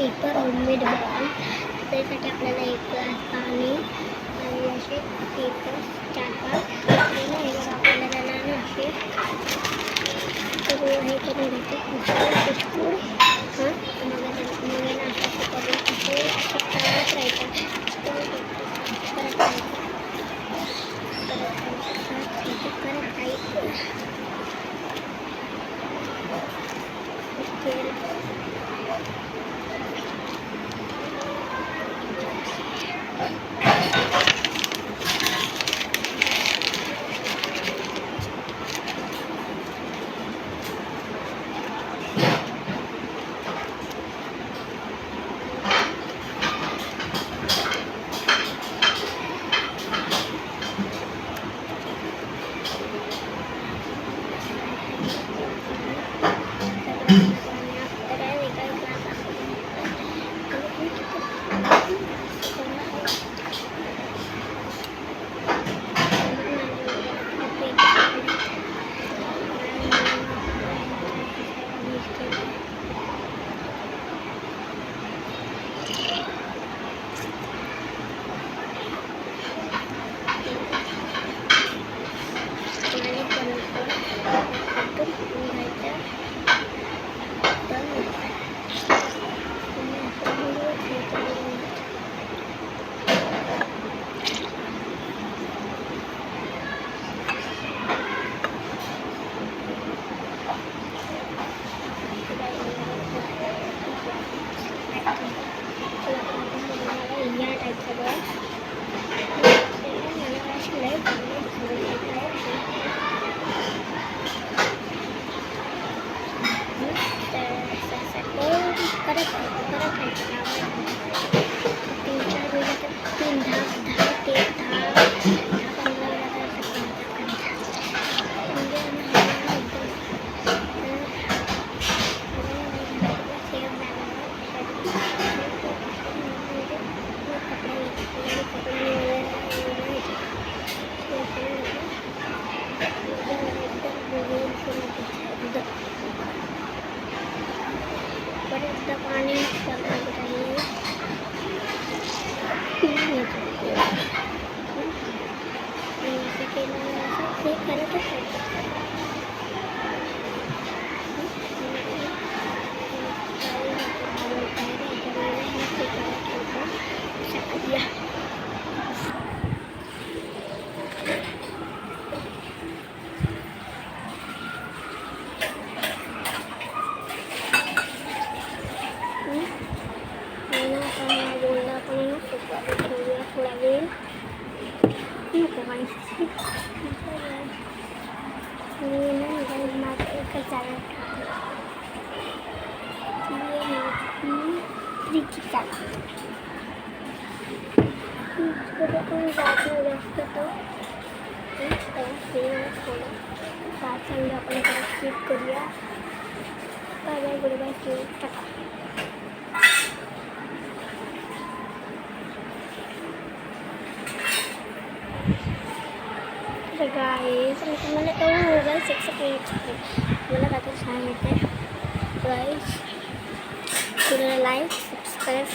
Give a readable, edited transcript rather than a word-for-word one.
Paper homemade ball. त्यासाठी आपल्याला एक ग्लास पाणी आणि असे पेपर 4-5 आपल्याला त्याला ना असे हे करून घ्यायचे पुष्पूड. मग ना असं करून असे करत राहायचं. करत राहायचं. पाणी थोडा वेळ नको माहिती माझं एकच जागा पण जात जास्त थोडं चांगलं आपण स्किप करूया. बाय गुड बाय टाका. गाइस मला तो मोबाईल 6 मला काहीतरी छान येते. Guys like subscribe